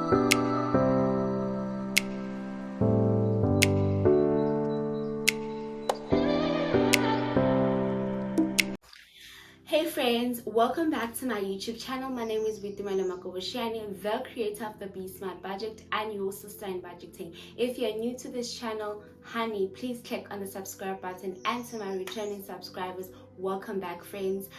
Hey friends, welcome back to my YouTube channel. My name is Bsmartbudget, the creator of the Bsmartbudget and your sister in budgeting. If you're new to this channel, honey, please click on the subscribe button, and to my returning subscribers, welcome back friends.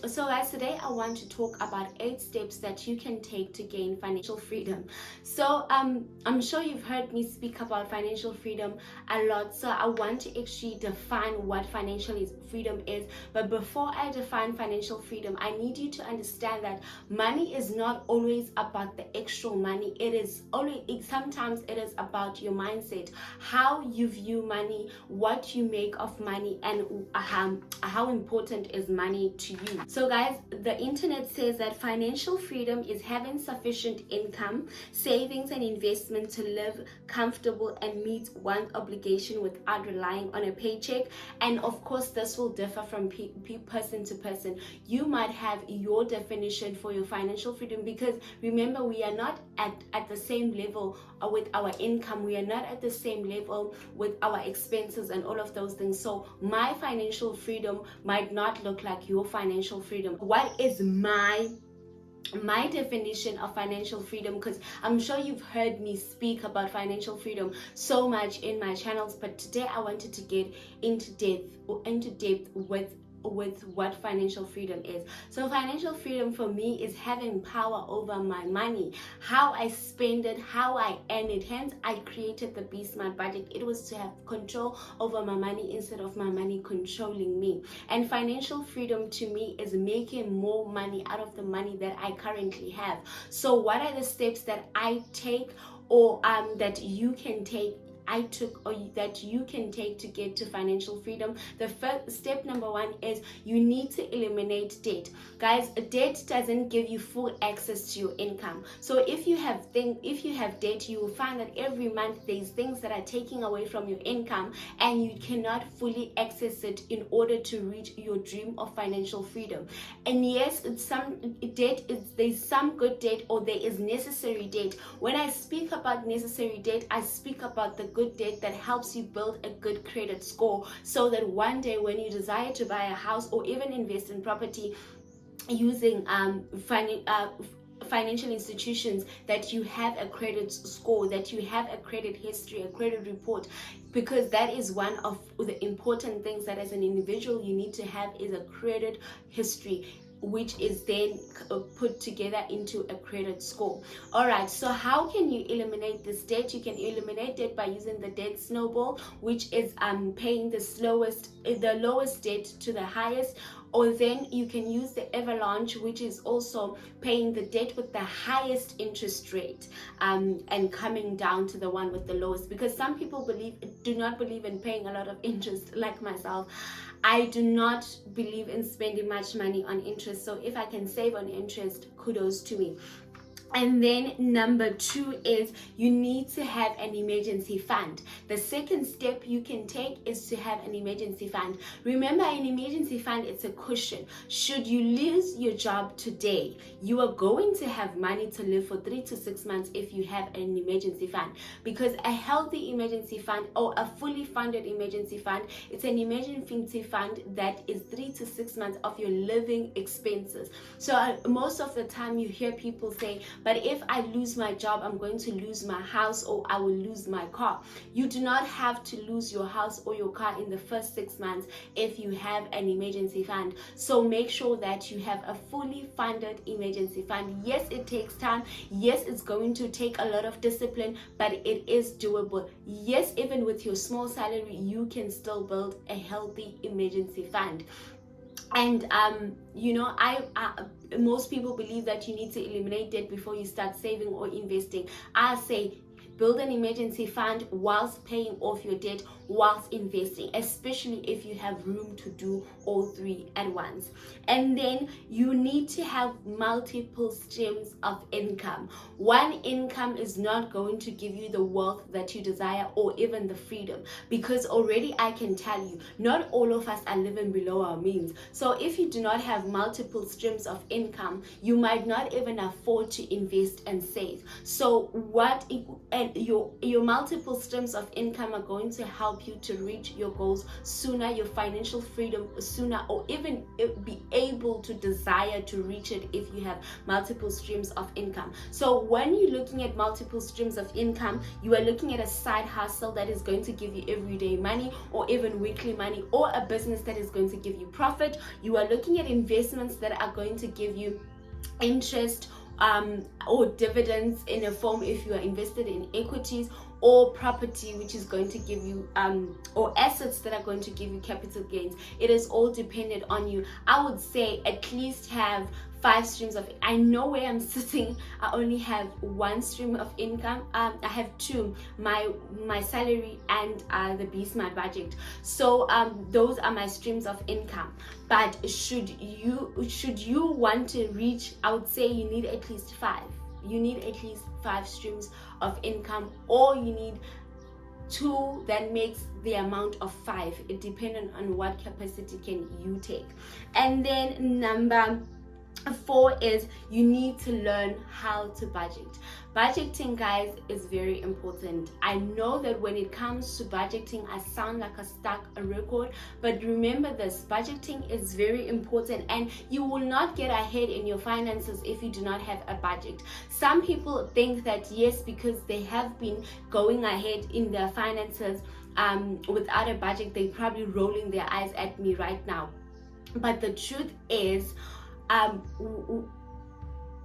So guys, today I want to talk about 8 steps that you can take to gain financial freedom. So I'm sure you've heard me speak about financial freedom a lot, so I want to actually define what financial freedom is. But before I define financial freedom, I need you to understand that money is not always about the extra money. Sometimes it is about your mindset, how you view money, what you make of money, and how important is money to you. So guys, the internet says that financial freedom is having sufficient income, savings, and investment to live comfortable and meet one's obligation without relying on a paycheck. And of course, this will differ from person to person. You might have your definition for your financial freedom, because remember, we are not at the same level with our income. We are not at the same level with our expenses and all of those things. So my financial freedom might not look like your financial freedom. What is my definition of financial freedom? Because I'm sure you've heard me speak about financial freedom so much in my channels, but today I wanted to get into depth with what financial freedom is. So financial freedom for me is having power over my money, how I spend it, how I earn it. Hence I created the Bsmartbudget. It was to have control over my money instead of my money controlling me. And financial freedom to me is making more money out of the money that I currently have. So what are the steps that I take, or that you can take, or that you can take to get to financial freedom? The first step, number 1, is you need to eliminate debt. Guys, debt doesn't give you full access to your income. So if you have debt, you will find that every month there's things that are taking away from your income, and you cannot fully access it in order to reach your dream of financial freedom. And yes, there's some good debt, or there is necessary debt. When I speak about necessary debt, I speak about the good debt that helps you build a good credit score, so that one day when you desire to buy a house or even invest in property using financial institutions, that you have a credit score, that you have a credit history, a credit report, because that is one of the important things that as an individual you need to have, is a credit history, which is then put together into a credit score. All right, so how can you eliminate this debt? You can eliminate debt by using the debt snowball, which is paying the lowest debt to the highest. Or then you can use the avalanche, which is also paying the debt with the highest interest rate, and coming down to the one with the lowest. Because some people do not believe in paying a lot of interest, like myself. I do not believe in spending much money on interest. So if I can save on interest, kudos to me. And then number 2 is you need to have an emergency fund. The second step you can take is to have an emergency fund. Remember, an emergency fund, it's a cushion. Should you lose your job today, you are going to have money to live for 3 to 6 months if you have an emergency fund. Because a healthy emergency fund, or a fully funded emergency fund, it's an emergency fund that is 3 to 6 months of your living expenses. So most of the time you hear people say, but if I lose my job, I'm going to lose my house, or I will lose my car. You do not have to lose your house or your car in the first 6 months if you have an emergency fund. So make sure that you have a fully funded emergency fund. Yes, it takes time. Yes, it's going to take a lot of discipline, but it is doable. Yes, even with your small salary, you can still build a healthy emergency fund. And most people believe that you need to eliminate debt before you start saving or investing. I say build an emergency fund whilst paying off your debt, whilst investing, especially if you have room to do all three at once. And then you need to have multiple streams of income. One income is not going to give you the wealth that you desire or even the freedom, because already I can tell you, not all of us are living below our means. So if you do not have multiple streams of income, you might not even afford to invest and save. So your multiple streams of income are going to help you to reach your goals sooner, your financial freedom sooner, or even be able to desire to reach it if you have multiple streams of income. So when you're looking at multiple streams of income, you are looking at a side hustle that is going to give you everyday money or even weekly money, or a business that is going to give you profit. You are looking at investments that are going to give you interest or dividends in a form if you are invested in equities, or property which is going to give you or assets that are going to give you capital gains. It is all dependent on you. I would say at least have 5 streams of. I know where I'm sitting, I only have 1 stream of income. I have 2, my salary and the Bsmart budget. So those are my streams of income. But should you want to reach, I would say you need at least 5. You need at least 5 streams of income, or you need 2 that makes the amount of 5. It depends on what capacity can you take. And then number 4 is you need to learn how to budget. Budgeting, guys, is very important. I know that when it comes to budgeting, I sound like a stuck record, but remember this, budgeting is very important, and you will not get ahead in your finances if you do not have a budget. Some people think that yes, because they have been going ahead in their finances without a budget, they're probably rolling their eyes at me right now. But the truth is,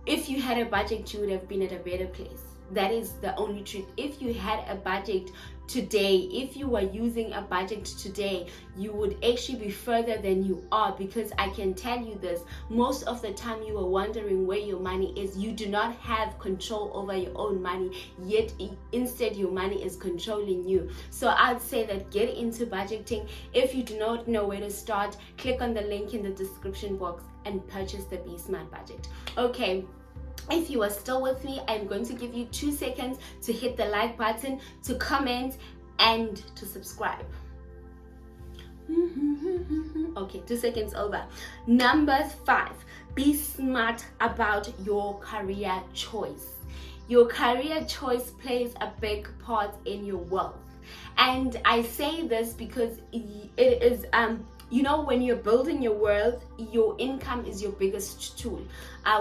if you had a budget, you would have been at a better place. That is the only truth. If you had a budget today, if you were using a budget today, you would actually be further than you are, because I can tell you this, most of the time you are wondering where your money is. You do not have control over your own money, yet instead your money is controlling you. So I'd say that get into budgeting. If you do not know where to start, click on the link in the description box and purchase the Bsmart budget. Okay, if you are still with me, I'm going to give you 2 seconds to hit the like button, to comment, and to subscribe. Okay, 2 seconds over. Number 5, be smart about your career choice. Your career choice plays a big part in your wealth. And I say this because it is you know, when you're building your wealth, your income is your biggest tool.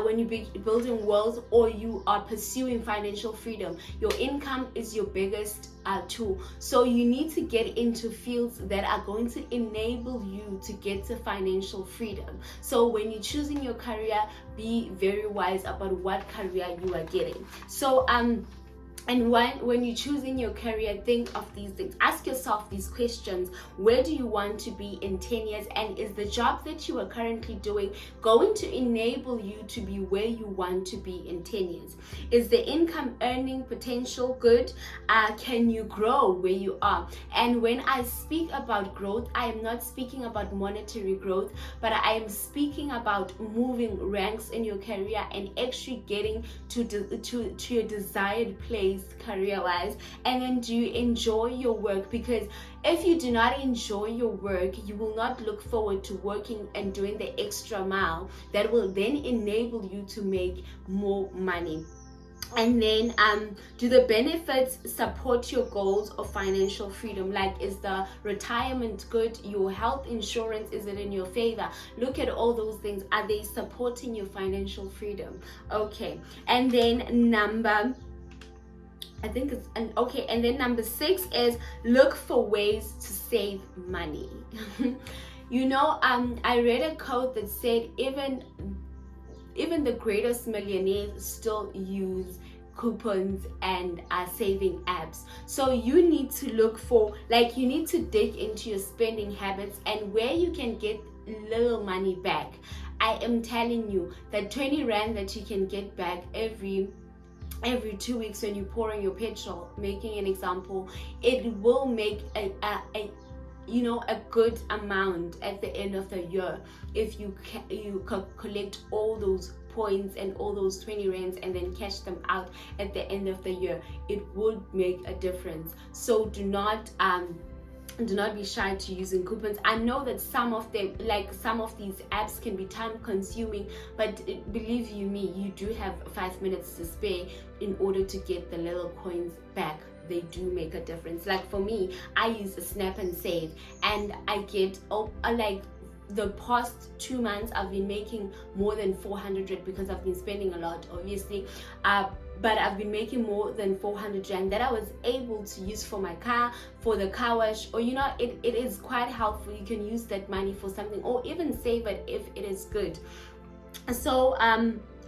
When you're building wealth or you are pursuing financial freedom, your income is your biggest tool. So you need to get into fields that are going to enable you to get to financial freedom. So when you're choosing your career, be very wise about what career you are getting. So and when you're choosing your career, think of these things. Ask yourself these questions. Where do you want to be in 10 years? And is the job that you are currently doing going to enable you to be where you want to be in 10 years? Is the income earning potential good? Can you grow where you are? And when I speak about growth, I am not speaking about monetary growth, but I am speaking about moving ranks in your career and actually getting to your desired place career-wise. And then, do you enjoy your work? Because if you do not enjoy your work, you will not look forward to working and doing the extra mile that will then enable you to make more money. And then do the benefits support your goals of financial freedom? Like, is the retirement good? Your health insurance, is it in your favor? Look at all those things. Are they supporting your financial freedom? Okay. And then number 6 is look for ways to save money. You know, I read a quote that said even the greatest millionaires still use coupons and saving apps. So you need to look for, like, you need to dig into your spending habits and where you can get little money back. I am telling you that 20 rand that you can get back every every 2 weeks when you're pouring your petrol, making an example, it will make a good amount at the end of the year if you collect all those points and all those 20 rands and then cash them out at the end of the year. It would make a difference. So do not be shy to using coupons. I know that some of them, like some of these apps, can be time consuming, but believe you me, you do have 5 minutes to spare in order to get the little coins back. They do make a difference. Like for me, I use Snap and Save, and I get like the past 2 months I've been making more than 400 because I've been spending a lot, obviously, but I've been making more than 400 rand that I was able to use for my car, for the car wash, or it is quite helpful. You can use that money for something, or even save it if it is good. So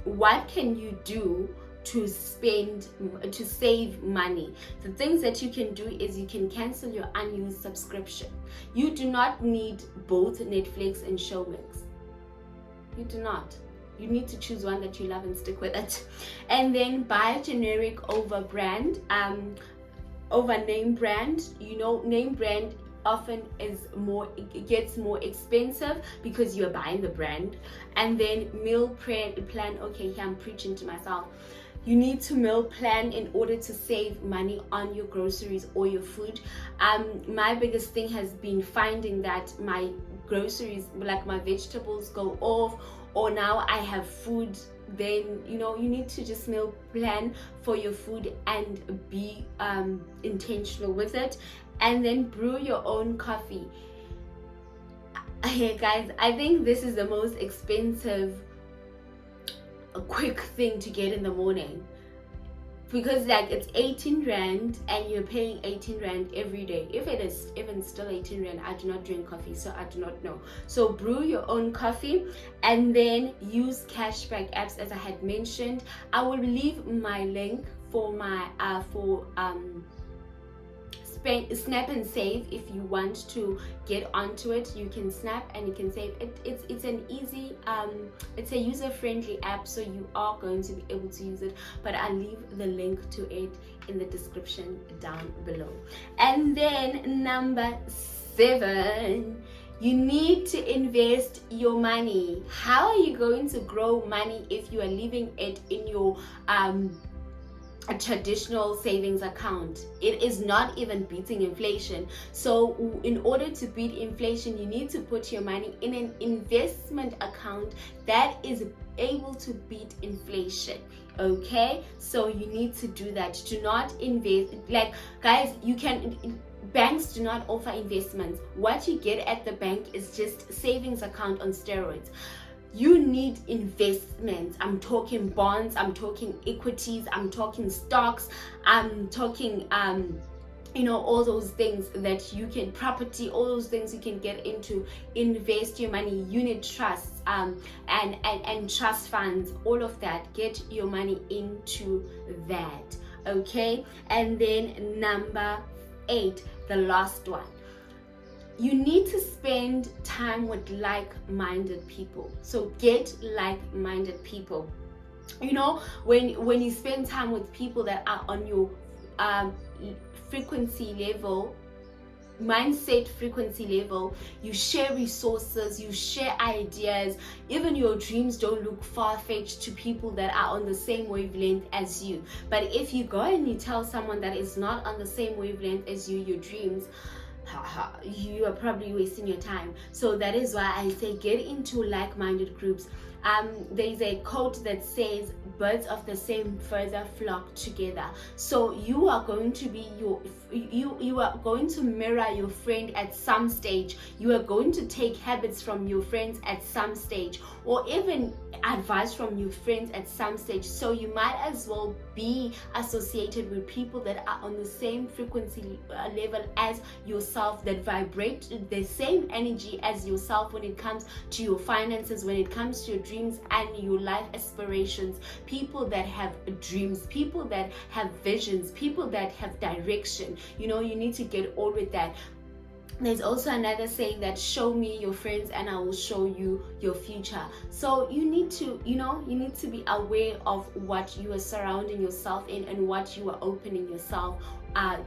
what can you do to save money? The things that you can do is you can cancel your unused subscription. You do not need both Netflix and Showmax. You do not. You need to choose one that you love and stick with it. And then buy generic over name brand. Name brand often it gets more expensive because you're buying the brand. And then meal plan. Okay, here I'm preaching to myself. You need to meal plan in order to save money on your groceries or your food. My biggest thing has been finding that my groceries, like my vegetables, go off, or now I have food. Then you need to just meal plan for your food and be intentional with it. And then brew your own coffee. Hey guys, I think this is the most expensive quick thing to get in the morning, because like it's 18 rand and you're paying 18 rand every day. If it is even still 18 rand, I do not drink coffee, so I do not know. So brew your own coffee and then use cashback apps, as I had mentioned. I will leave my link for my Snap and Save. If you want to get onto it, you can snap and you can save. It's an easy, it's a user-friendly app, so you are going to be able to use it, but I'll leave the link to it in the description down below. And then number 7, you need to invest your money. How are you going to grow money if you are leaving it in your a traditional savings account? It is not even beating inflation. So in order to beat inflation, you need to put your money in an investment account that is able to beat inflation. Okay, so you need to do that. Do not invest, like guys, banks do not offer investments. What you get at the bank is just savings account on steroids. You need investments. I'm talking bonds, I'm talking equities, I'm talking stocks, I'm talking all those things that you can, property, all those things you can get into. Invest your money, unit trusts, and trust funds, all of that. Get your money into that. Okay, and then number 8, the last one. You need to spend time with like-minded people. So get like-minded people. When you spend time with people that are on your frequency level, mindset frequency level, you share resources, you share ideas. Even your dreams don't look far-fetched to people that are on the same wavelength as you. But if you go and you tell someone that is not on the same wavelength as you, your dreams, you are probably wasting your time. So that is why I say get into like-minded groups. There's a quote that says, birds of the same feather flock together. So you are going to be you are going to mirror your friend at some stage. You are going to take habits from your friends at some stage, or even advice from your friends at some stage. So you might as well be associated with people that are on the same frequency level as yourself, that vibrate the same energy as yourself when it comes to your finances, when it comes to your dreams and your life aspirations. People that have dreams, people that have visions, people that have direction. You need to get all with that. There's also another saying that show me your friends and I will show you your future. So you need to, you need to be aware of what you are surrounding yourself in and what you are opening yourself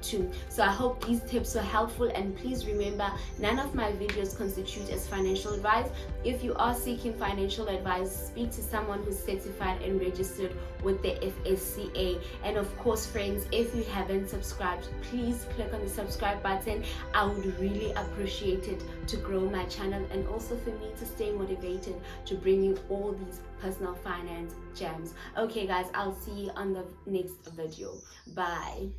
to. So I hope these tips were helpful, and please remember, none of my videos constitute as financial advice. If you are seeking financial advice, speak to someone who's certified and registered with the FSCA. And of course, friends, if you haven't subscribed, please click on the subscribe button. I would really appreciate it to grow my channel, and also for me to stay motivated to bring you all these personal finance gems. Okay guys, I'll see you on the next video. Bye.